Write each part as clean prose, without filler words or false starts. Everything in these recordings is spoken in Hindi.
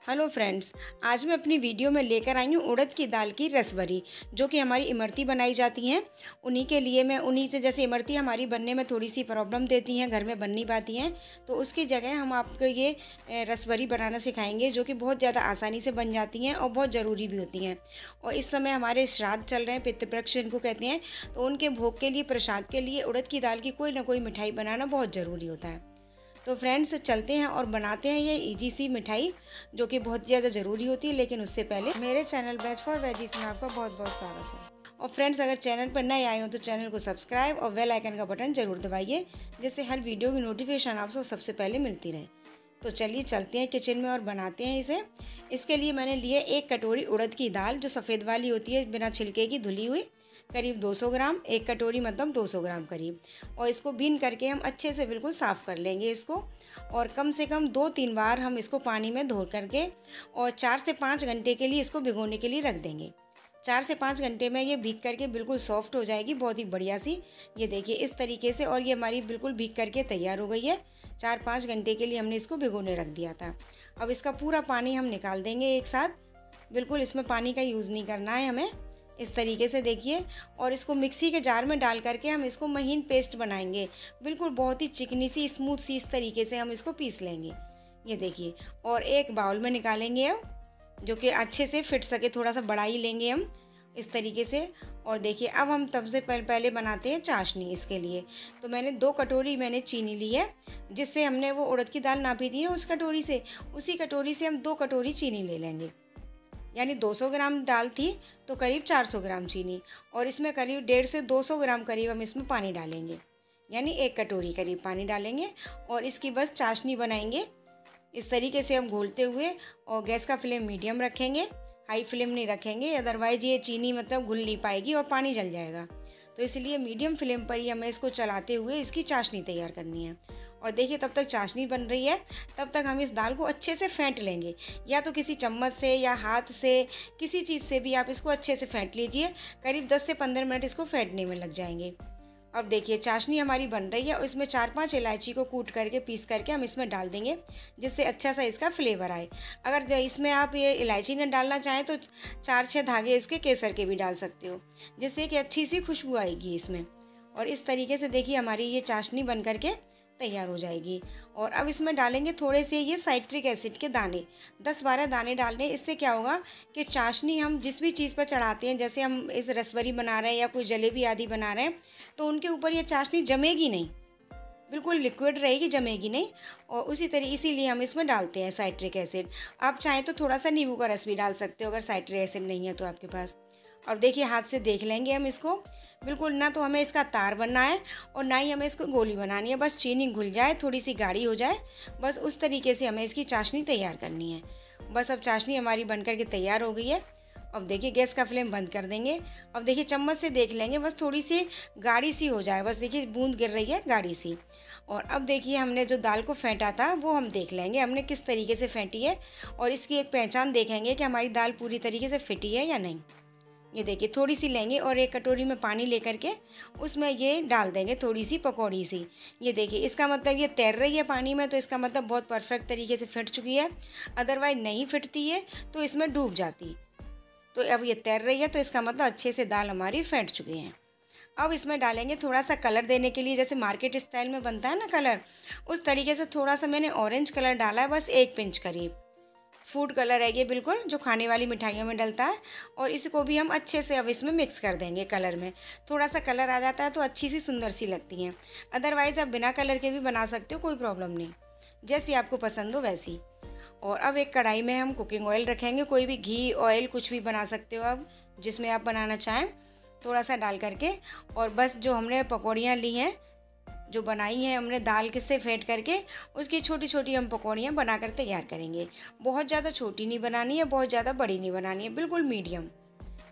हेलो फ्रेंड्स, आज मैं अपनी वीडियो में लेकर आई हूँ उड़द की दाल की रसवरी, जो कि हमारी इमरती बनाई जाती हैं। उन्हीं के लिए मैं उन्हीं से, जैसे इमरती हमारी बनने में थोड़ी सी प्रॉब्लम देती हैं, घर में बन नहीं पाती हैं, तो उसकी जगह हम आपको ये रसवरी बनाना सिखाएंगे, जो कि बहुत ज़्यादा आसानी से बन जाती हैं और बहुत ज़रूरी भी होती हैं। और इस समय हमारे श्राद्ध चल रहे हैं, पितृपक्ष इनको कहते हैं, तो उनके भोग के लिए, प्रसाद के लिए उड़द की दाल की कोई ना कोई मिठाई बनाना बहुत ज़रूरी होता है। तो फ्रेंड्स, चलते हैं और बनाते हैं ये इजी सी मिठाई, जो कि बहुत ज़्यादा ज़रूरी होती है। लेकिन उससे पहले मेरे चैनल वेज फॉर वेजीज में आपका बहुत बहुत स्वागत है। और फ्रेंड्स, अगर चैनल पर नए आए हो तो चैनल को सब्सक्राइब और बेल आइकन का बटन ज़रूर दबाइए, जिससे हर वीडियो की नोटिफिकेशन आपको सबसे पहले मिलती रहे। तो चलिए चलते हैं किचन में और बनाते हैं इसे। इसके लिए मैंने लिए 1 कटोरी उड़द की दाल, जो सफ़ेद वाली होती है, बिना छिलके की, धुली हुई, करीब 200 ग्राम, 1 कटोरी मतलब 200 ग्राम करीब। और इसको बीन करके हम अच्छे से बिल्कुल साफ़ कर लेंगे इसको, और कम से कम 2-3 बार हम इसको पानी में धो करके और 4 से 5 घंटे के लिए इसको भिगोने के लिए रख देंगे। 4 से 5 घंटे में ये भीग करके बिल्कुल सॉफ्ट हो जाएगी, बहुत ही बढ़िया सी। ये देखिए इस तरीके से, और ये हमारी बिल्कुल भीग करके तैयार हो गई है। 4-5 घंटे के लिए हमने इसको भिगोने रख दिया था। अब इसका पूरा पानी हम निकाल देंगे एक साथ, बिल्कुल इसमें पानी का यूज़ नहीं करना है हमें। इस तरीके से देखिए, और इसको मिक्सी के जार में डाल करके हम इसको महीन पेस्ट बनाएंगे, बिल्कुल बहुत ही चिकनी सी, स्मूथ सी, इस तरीके से हम इसको पीस लेंगे। ये देखिए, और एक बाउल में निकालेंगे अब, जो कि अच्छे से फिट सके, थोड़ा सा बड़ा ही लेंगे हम इस तरीके से। और देखिए, अब हम तब से पहले बनाते हैं चाशनी। इसके लिए तो मैंने 2 कटोरी चीनी ली है, जिससे हमने वो उड़द की दाल नापी थी ना, उस कटोरी से, उसी कटोरी से हम 2 कटोरी चीनी ले लेंगे। यानी 200 ग्राम दाल थी तो करीब 400 ग्राम चीनी, और इसमें करीब 150 से 200 ग्राम करीब हम इसमें पानी डालेंगे, यानी 1 कटोरी करीब पानी डालेंगे। और इसकी बस चाशनी बनाएंगे इस तरीके से हम घोलते हुए। और गैस का फ्लेम मीडियम रखेंगे, हाई फ्लेम नहीं रखेंगे, अदरवाइज ये चीनी मतलब घुल नहीं पाएगी और पानी जल जाएगा। तो इसलिए मीडियम फ्लेम पर ही हमें इसको चलाते हुए इसकी चाशनी तैयार करनी है। और देखिए, तब तक चाशनी बन रही है, तब तक हम इस दाल को अच्छे से फेंट लेंगे, या तो किसी चम्मच से या हाथ से, किसी चीज़ से भी आप इसको अच्छे से फेंट लीजिए। करीब 10 से 15 मिनट इसको फेंटने में लग जाएंगे। अब देखिए, चाशनी हमारी बन रही है, और इसमें 4-5 इलायची को कूट करके, पीस करके हम इसमें डाल देंगे, जिससे अच्छा सा इसका फ्लेवर आए। अगर इसमें आप ये इलायची न डालना चाहें तो 4-6 धागे इसके केसर के भी डाल सकते हो, जिससे कि अच्छी सी खुशबू आएगी इसमें। और इस तरीके से देखिए हमारी ये चाशनी बन करके तैयार हो जाएगी। और अब इसमें डालेंगे थोड़े से ये साइट्रिक एसिड के दाने, 10-12 दाने डालने। इससे क्या होगा कि चाशनी हम जिस भी चीज़ पर चढ़ाते हैं, जैसे हम इस रसवरी बना रहे हैं या कोई जलेबी आदि बना रहे हैं, तो उनके ऊपर ये चाशनी जमेगी नहीं, बिल्कुल लिक्विड रहेगी, जमेगी नहीं। और इसीलिए हम इसमें डालते हैं साइट्रिक एसिड। आप चाहें तो थोड़ा सा नींबू का रस भी डाल सकते हो, अगर साइट्रिक एसिड नहीं है तो आपके पास। और देखिए, हाथ से देख लेंगे हम इसको, बिल्कुल ना तो हमें इसका तार बनना है और ना ही हमें इसको गोली बनानी है, बस चीनी घुल जाए, थोड़ी सी गाढ़ी हो जाए, बस उस तरीके से हमें इसकी चाशनी तैयार करनी है। बस अब चाशनी हमारी बन करके तैयार हो गई है। अब देखिए, गैस का फ्लेम बंद कर देंगे। अब देखिए, चम्मच से देख लेंगे, बस थोड़ी सी गाढ़ी सी हो जाए, बस देखिए बूंद गिर रही है गाढ़ी सी। और अब देखिए, हमने जो दाल को फेंटा था वो हम देख लेंगे हमने किस तरीके से फेंटी है, और इसकी एक पहचान देखेंगे कि हमारी दाल पूरी तरीके से फिटी है या नहीं। ये देखिए, थोड़ी सी लेंगे और 1 कटोरी में पानी लेकर के उसमें ये डाल देंगे, थोड़ी सी पकौड़ी सी। ये देखिए, इसका मतलब ये तैर रही है पानी में, तो इसका मतलब बहुत परफेक्ट तरीके से फिट चुकी है। अदरवाइज नहीं फिटती है तो इसमें डूब जाती। तो अब ये तैर रही है, तो इसका मतलब अच्छे से दाल हमारी फेंट चुकी है। अब इसमें डालेंगे थोड़ा सा कलर देने के लिए, जैसे मार्केट स्टाइल में बनता है ना कलर, उस तरीके से थोड़ा सा मैंने ऑरेंज कलर डाला है, बस 1 पिंच करीब। फूड कलर है ये, बिल्कुल जो खाने वाली मिठाइयों में डलता है। और इसको भी हम अच्छे से अब इसमें मिक्स कर देंगे। कलर में थोड़ा सा कलर आ जाता है तो अच्छी सी, सुंदर सी लगती हैं। अदरवाइज़ आप बिना कलर के भी बना सकते हो, कोई प्रॉब्लम नहीं, जैसी आपको पसंद हो वैसी। और अब एक कढ़ाई में हम कुकिंग ऑयल रखेंगे, कोई भी घी, ऑयल, कुछ भी बना सकते हो आप, जिसमें आप बनाना चाहें, थोड़ा सा डाल करके। और बस जो हमने पकौड़ियाँ ली हैं, जो बनाई हैं हमने दाल से फेंट करके, उसकी छोटी छोटी हम पकौड़ियाँ बनाकर तैयार करेंगे। बहुत ज़्यादा छोटी नहीं बनानी है, बहुत ज़्यादा बड़ी नहीं बनानी है, बिल्कुल मीडियम,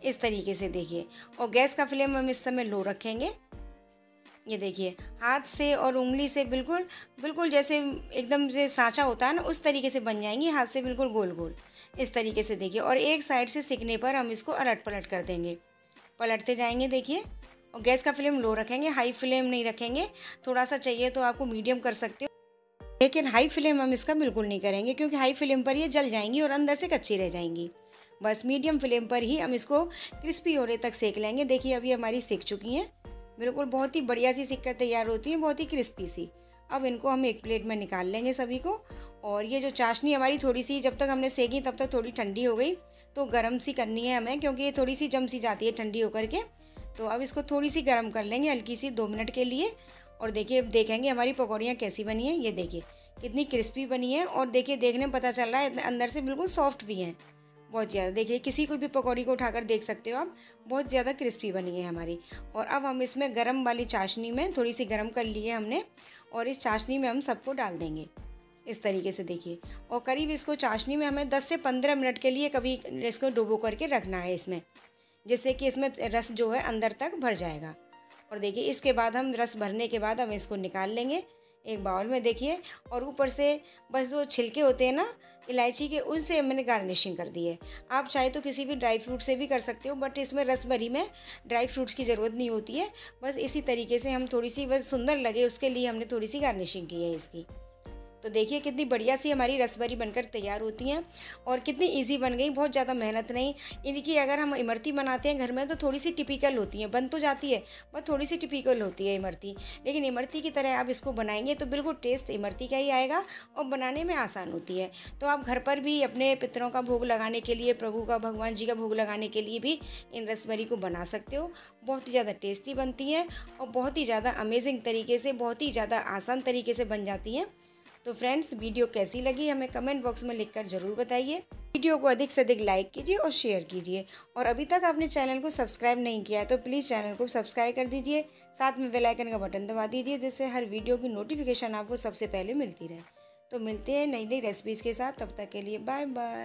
इस तरीके से देखिए। और गैस का फ्लेम हम इस समय लो रखेंगे। ये देखिए, हाथ से और उंगली से बिल्कुल बिल्कुल जैसे एकदम से सांचा होता है ना, उस तरीके से बन जाएंगी, हाथ से बिल्कुल गोल गोल, इस तरीके से देखिए। और एक साइड से सिकने पर हम इसको अलट पलट कर देंगे, पलटते जाएंगे देखिए। और गैस का फ्लेम लो रखेंगे, हाई फ्लेम नहीं रखेंगे। थोड़ा सा चाहिए तो आपको मीडियम कर सकते हो। लेकिन हाई फ्लेम हम इसका बिल्कुल नहीं करेंगे, क्योंकि हाई फ्लेम पर ये जल जाएंगी और अंदर से कच्ची रह जाएंगी। बस मीडियम फ्लेम पर ही हम इसको क्रिस्पी होने तक सेक लेंगे। देखिए अभी हमारी सेक चुकी हैं, बिल्कुल बहुत ही बढ़िया सी सिक्कर तैयार होती है, बहुत ही क्रिस्पी सी। अब इनको हम एक प्लेट में निकाल लेंगे सभी को। और ये जो चाशनी हमारी थोड़ी सी, जब तक हमने सेकी तब तक थोड़ी ठंडी हो गई, तो गर्म सी करनी है हमें, क्योंकि ये थोड़ी सी जम सी जाती है ठंडी होकर के। तो अब इसको थोड़ी सी गर्म कर लेंगे हल्की सी 2 मिनट के लिए। और देखिए अब देखेंगे हमारी पकौड़ियाँ कैसी बनी हैं। ये देखिए कितनी क्रिस्पी बनी है, और देखिए देखने में पता चल रहा है अंदर से बिल्कुल सॉफ्ट भी हैं बहुत ज़्यादा। देखिए किसी कोई भी पकौड़ी को उठाकर देख सकते हो आप, बहुत ज़्यादा क्रिस्पी बनी है हमारी। और अब हम इसमें गरम वाली चाशनी में थोड़ी सी गरम कर ली है हमने, और इस चाशनी में हम सबको डाल देंगे इस तरीके से। देखिए और करीब इसको चाशनी में हमें 10 से 15 मिनट के लिए कभी इसको डुबो करके रखना है इसमें, जिससे कि इसमें रस जो है अंदर तक भर जाएगा। और देखिए इसके बाद हम रस भरने के बाद हम इसको निकाल लेंगे एक बाउल में। देखिए और ऊपर से बस जो छिलके होते हैं ना इलायची के, उनसे मैंने गार्निशिंग कर दी है। आप चाहे तो किसी भी ड्राई फ्रूट से भी कर सकते हो, बट इसमें रस भरी में ड्राई फ्रूट्स की ज़रूरत नहीं होती है। बस इसी तरीके से हम थोड़ी सी, बस सुंदर लगे उसके लिए हमने थोड़ी सी गार्निशिंग की है इसकी। तो देखिए कितनी बढ़िया सी हमारी रसभरी बनकर तैयार होती हैं, और कितनी इजी बन गई, बहुत ज़्यादा मेहनत नहीं इनकी। अगर हम इमरती बनाते हैं घर में तो थोड़ी सी टिपिकल होती है, बन तो जाती है पर थोड़ी सी टिपिकल होती है इमरती, लेकिन इमरती की तरह आप इसको बनाएंगे तो बिल्कुल टेस्ट इमरती का ही आएगा, और बनाने में आसान होती है। तो आप घर पर भी अपने पितरों का भोग लगाने के लिए, प्रभु का, भगवान जी का भोग लगाने के लिए भी इन रसभरी को बना सकते हो। बहुत ही ज़्यादा टेस्टी बनती हैं, और बहुत ही ज़्यादा अमेजिंग तरीके से, बहुत ही ज़्यादा आसान तरीके से बन जाती हैं। तो फ्रेंड्स वीडियो कैसी लगी हमें कमेंट बॉक्स में लिखकर ज़रूर बताइए। वीडियो को अधिक से अधिक लाइक कीजिए और शेयर कीजिए, और अभी तक आपने चैनल को सब्सक्राइब नहीं किया है तो प्लीज़ चैनल को सब्सक्राइब कर दीजिए, साथ में बेल आइकन का बटन दबा दीजिए, जिससे हर वीडियो की नोटिफिकेशन आपको सबसे पहले मिलती रहे। तो मिलते हैं नई नई रेसिपीज़ के साथ, तब तक के लिए बाय बाय।